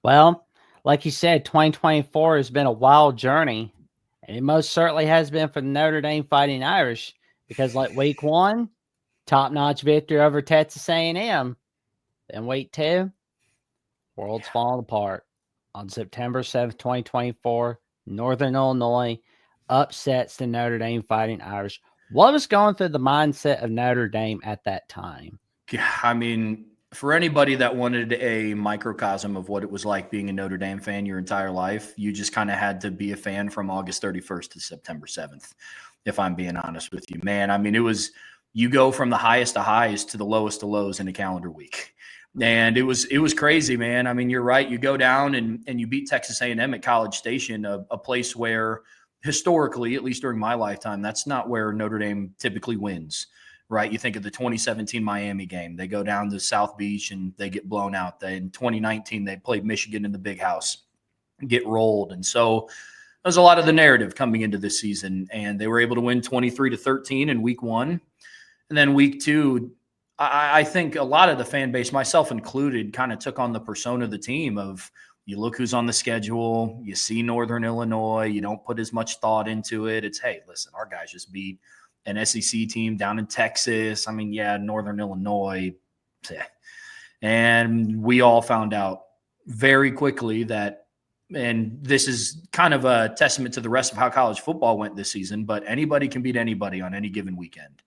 Well, like you said, 2024 has been a wild journey, and it most certainly has been for the Notre Dame Fighting Irish because, like week one, top-notch victory over Texas A&M. Then week two, world's falling apart. On September 7th, 2024, Northern Illinois upsets the Notre Dame Fighting Irish. What was going through the mindset of Notre Dame at that time? Yeah, I mean, for anybody that wanted a microcosm of what it was like being a Notre Dame fan your entire life, you just kind of had to be a fan from August 31st to September 7th, if I'm being honest with you. Man, I mean, you go from the highest of highs to the lowest of lows in a calendar week. And it was crazy, man. I mean, you're right. You go down and you beat Texas A&M at College Station, a place where historically, at least during my lifetime, that's not where Notre Dame typically wins, right? You think of the 2017 Miami game. They go down to South Beach and they get blown out. In 2019, they played Michigan in the Big House, get rolled. And so there's a lot of the narrative coming into this season. And they were able to win 23-13 in week one. And then week two, I think a lot of the fan base, myself included, kind of took on the persona of the team of you look who's on the schedule, you see Northern Illinois, you don't put as much thought into it. It's, hey, listen, our guys just beat an SEC team down in Texas. I mean, yeah, Northern Illinois. And we all found out very quickly that, and this is kind of a testament to the rest of how college football went this season, but anybody can beat anybody on any given weekend.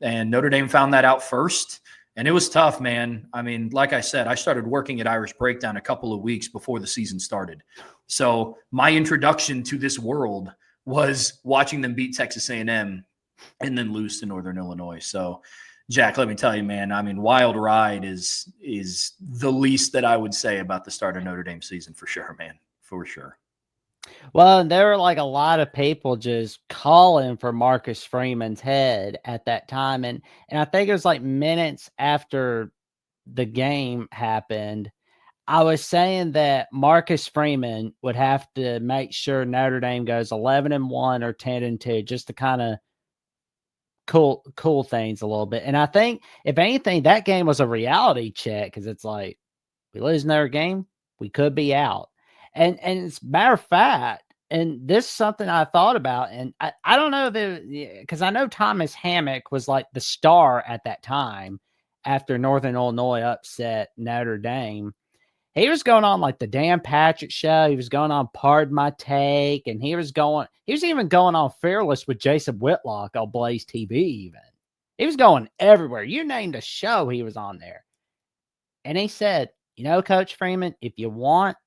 And Notre Dame found that out first. And it was tough, man. I mean, like I said, I started working at Irish Breakdown a couple of weeks before the season started. So my introduction to this world was watching them beat Texas A&M and then lose to Northern Illinois. So, Jack, let me tell you, man, I mean, wild ride is the least that I would say about the start of Notre Dame season for sure, man, for sure. Well, there were like a lot of people just calling for Marcus Freeman's head at that time. And I think it was like minutes after the game happened, I was saying that Marcus Freeman would have to make sure Notre Dame goes 11-1 or 10-2 just to kind of cool things a little bit. And I think if anything, that game was a reality check because it's like we lose another game, we could be out. And it's matter of fact, and this is something I thought about, and I don't know if because I know Thomas Hammock was like the star at that time after Northern Illinois upset Notre Dame. He was going on like the Dan Patrick show. He was going on Pardon My Take, and he was even going on Fearless with Jason Whitlock on Blaze TV even. He was going everywhere. You named a show, he was on there. And he said, Coach Freeman, if you want,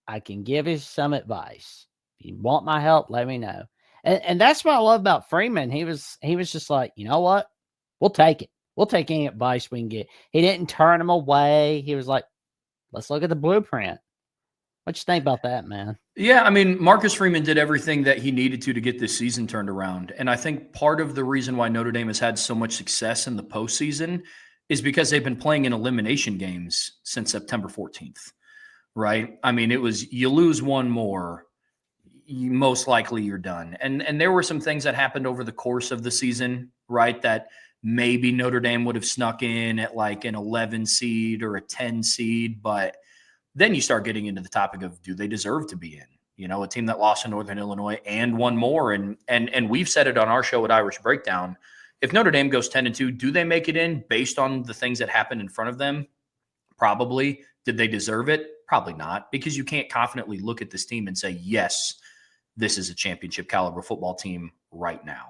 I can give you some advice. If you want my help, let me know. And that's what I love about Freeman. He was just like, you know what? We'll take it. We'll take any advice we can get. He didn't turn him away. He was like, let's look at the blueprint. What you think about that, man? Yeah, I mean, Marcus Freeman did everything that he needed to get this season turned around. And I think part of the reason why Notre Dame has had so much success in the postseason is because they've been playing in elimination games since September 14th, right? I mean, it was you lose one more, most likely you're done. And there were some things that happened over the course of the season, right, that maybe Notre Dame would have snuck in at like an 11 seed or a 10 seed, but then you start getting into the topic of do they deserve to be in? A team that lost to Northern Illinois and one more. And we've said it on our show at Irish Breakdown. If Notre Dame goes 10-2, do they make it in based on the things that happened in front of them? Probably. Did they deserve it? Probably not, because you can't confidently look at this team and say, yes, this is a championship caliber football team right now.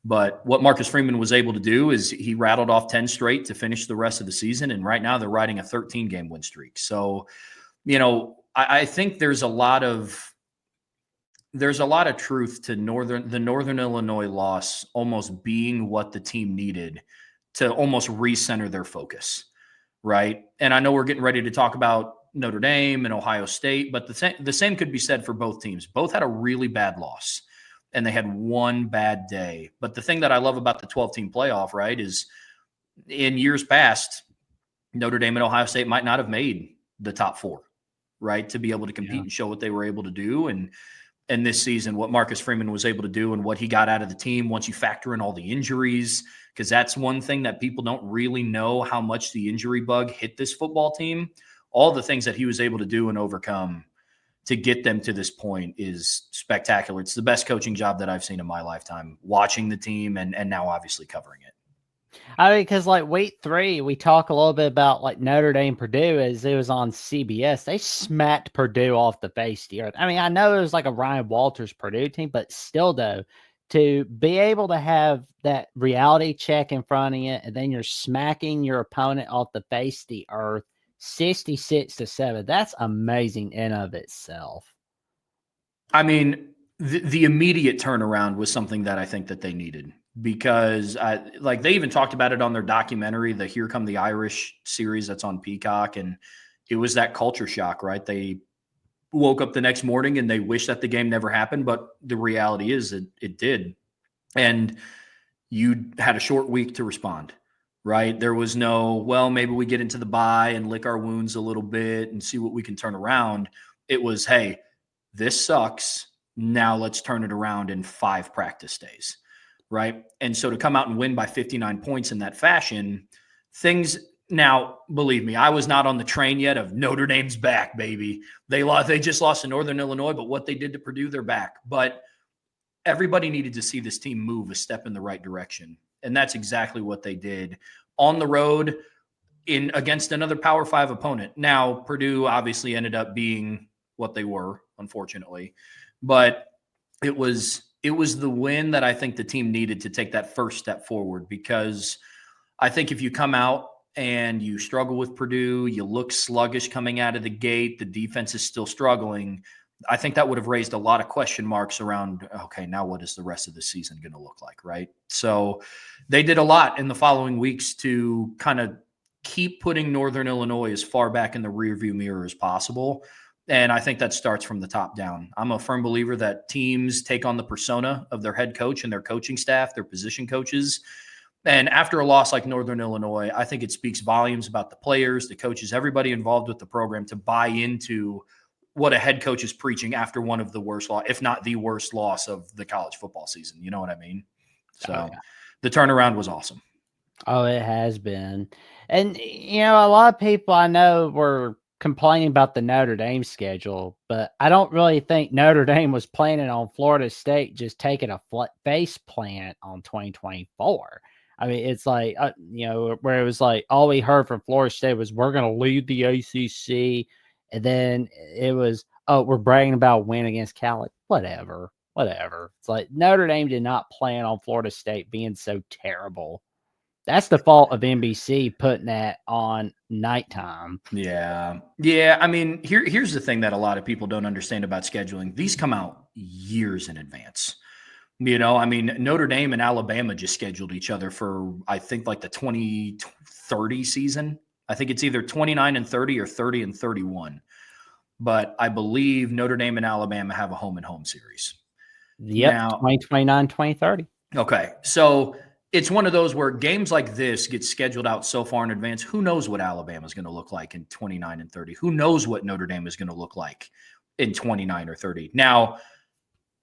But what Marcus Freeman was able to do is he rattled off 10 straight to finish the rest of the season. And right now they're riding a 13-game win streak. So, I think there's a lot of truth to the Northern Illinois loss almost being what the team needed to almost recenter their focus, right? And I know we're getting ready to talk about Notre Dame and Ohio State, but the same could be said for both teams. Both had a really bad loss, and they had one bad day. But the thing that I love about the 12-team playoff, right, is in years past, Notre Dame and Ohio State might not have made the top four, right, to be able to compete and show what they were able to do. And this season, what Marcus Freeman was able to do and what he got out of the team once you factor in all the injuries, because that's one thing that people don't really know how much the injury bug hit this football team. all the things that he was able to do and overcome to get them to this point is spectacular. It's the best coaching job that I've seen in my lifetime, watching the team and now obviously covering it. I mean, because like week 3, we talk a little bit about like Notre Dame Purdue as it was on CBS. They smacked Purdue off the face of the earth. I mean, I know it was like a Ryan Walters Purdue team, but still, though, to be able to have that reality check in front of you, and then you're smacking your opponent off the face of the earth, 66-7. That's amazing in of itself. I mean, the immediate turnaround was something that I think that they needed because like they even talked about it on their documentary, the Here Come the Irish series that's on Peacock. And it was that culture shock, right? They woke up the next morning and they wish that the game never happened, but the reality is that it did. And you had a short week to respond, right? There was no, well, maybe we get into the bye and lick our wounds a little bit and see what we can turn around. It was, hey, this sucks. Now let's turn it around in 5 practice days, right? And so to come out and win by 59 points in that fashion, things now, believe me, I was not on the train yet of Notre Dame's back, baby. They just lost to Northern Illinois, but what they did to Purdue, they're back. But everybody needed to see this team move a step in the right direction. And that's exactly what they did on the road in against another Power 5 opponent. Now, Purdue obviously ended up being what they were, unfortunately. But it was the win that I think the team needed to take that first step forward, because I think if you come out and you struggle with Purdue, you look sluggish coming out of the gate, the defense is still struggling, I think that would have raised a lot of question marks around, okay, now what is the rest of the season going to look like, right? So they did a lot in the following weeks to kind of keep putting Northern Illinois as far back in the rearview mirror as possible. And I think that starts from the top down. I'm a firm believer that teams take on the persona of their head coach and their coaching staff, their position coaches. And after a loss like Northern Illinois, I think it speaks volumes about the players, the coaches, everybody involved with the program to buy into what a head coach is preaching after one of the worst loss, if not the worst loss of the college football season. You know what I mean? So the turnaround was awesome. Oh, it has been. And, a lot of people I know were complaining about the Notre Dame schedule, but I don't really think Notre Dame was planning on Florida State just taking a face plant on 2024. I mean, it's like, where it was like all we heard from Florida State was we're going to lead the ACC. And then it was, oh, we're bragging about win against Cali. Whatever. It's like Notre Dame did not plan on Florida State being so terrible. That's the fault of NBC putting that on nighttime. Yeah. Yeah. I mean, here's the thing that a lot of people don't understand about scheduling. These come out years in advance. I mean, Notre Dame and Alabama just scheduled each other for, I think, like the 2030 season. I think it's either 29 and 30 or 30 and 31. But I believe Notre Dame and Alabama have a home and home series. Yep, now, 2029, 2030. Okay. So it's one of those where games like this get scheduled out so far in advance. Who knows what Alabama is going to look like in 29 and 30? Who knows what Notre Dame is going to look like in 29 or 30? Now,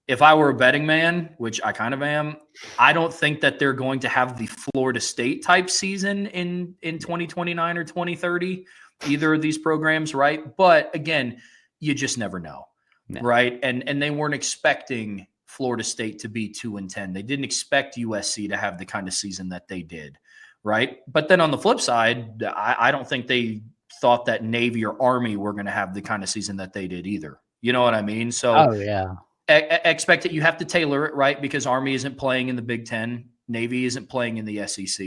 if I were a betting man, which I kind of am, I don't think that they're going to have the Florida State type season in 2029 or 2030, either of these programs, right? But again, you just never know, right? And they weren't expecting Florida State to be 2-10. They didn't expect USC to have the kind of season that they did, right? But then on the flip side, I don't think they thought that Navy or Army were going to have the kind of season that they did either. You know what I mean? So, yeah. Expect that you have to tailor it, right? Because Army isn't playing in the Big Ten, Navy isn't playing in the SEC,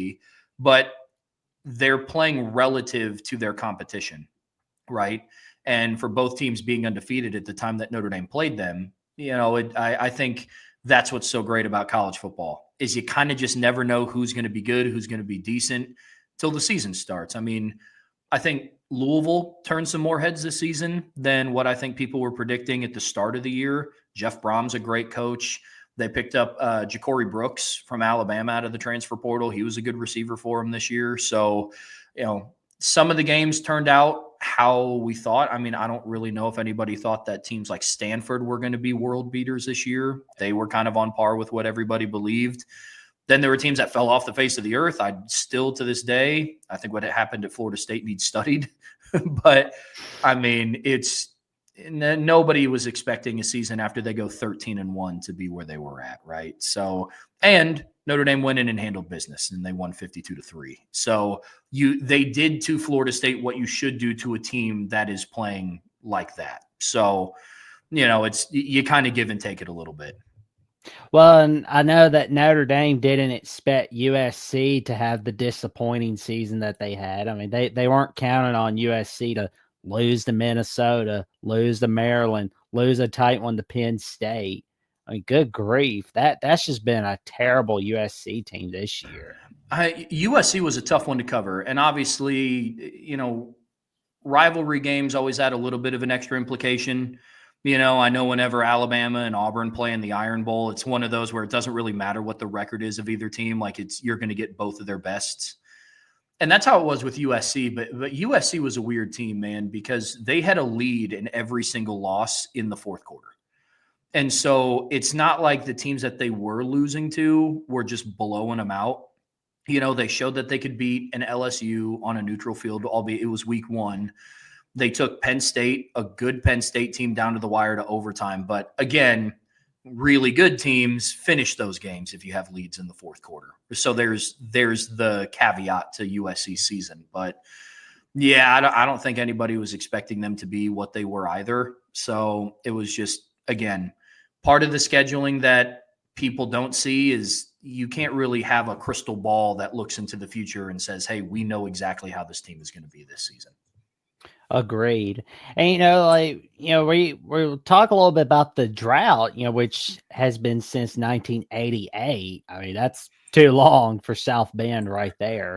but they're playing relative to their competition, right? And for both teams being undefeated at the time that Notre Dame played them, I think that's what's so great about college football is you kind of just never know who's going to be good, who's going to be decent till the season starts. I mean, I think Louisville turned some more heads this season than what I think people were predicting at the start of the year. Jeff Brom's a great coach. They picked up Ja'Cory Brooks from Alabama out of the transfer portal. He was a good receiver for him this year. So, some of the games turned out how we thought. I mean, I don't really know if anybody thought that teams like Stanford were going to be world beaters this year. They were kind of on par with what everybody believed. Then there were teams that fell off the face of the earth. I still, to this day, I think what happened at Florida State needs studied But I mean, nobody was expecting a season after they go 13-1 to be where they were at, right? So, and Notre Dame went in and handled business, and they won 52-3. So they did to Florida State what you should do to a team that is playing like that. So, it's you kind of give and take it a little bit. Well, and I know that Notre Dame didn't expect USC to have the disappointing season that they had. I mean, they weren't counting on USC to lose to Minnesota, lose to Maryland, lose a tight one to Penn State. I mean, good grief. That's just been a terrible USC team this year. USC was a tough one to cover. And obviously, rivalry games always add a little bit of an extra implication. I know whenever Alabama and Auburn play in the Iron Bowl, it's one of those where it doesn't really matter what the record is of either team. Like you're going to get both of their bests. And that's how it was with USC. But USC was a weird team, man, because they had a lead in every single loss in the fourth quarter. And so it's not like the teams that they were losing to were just blowing them out. They showed that they could beat an LSU on a neutral field, albeit it was week 1. They took Penn State, a good Penn State team, down to the wire to overtime. But again, really good teams finish those games if you have leads in the fourth quarter. So there's the caveat to USC season. But yeah, I don't think anybody was expecting them to be what they were either. So it was just, again, part of the scheduling that people don't see is you can't really have a crystal ball that looks into the future and says, hey, we know exactly how this team is going to be this season. Agreed. And we'll talk a little bit about the drought, which has been since 1988. I mean, that's too long for South Bend right there.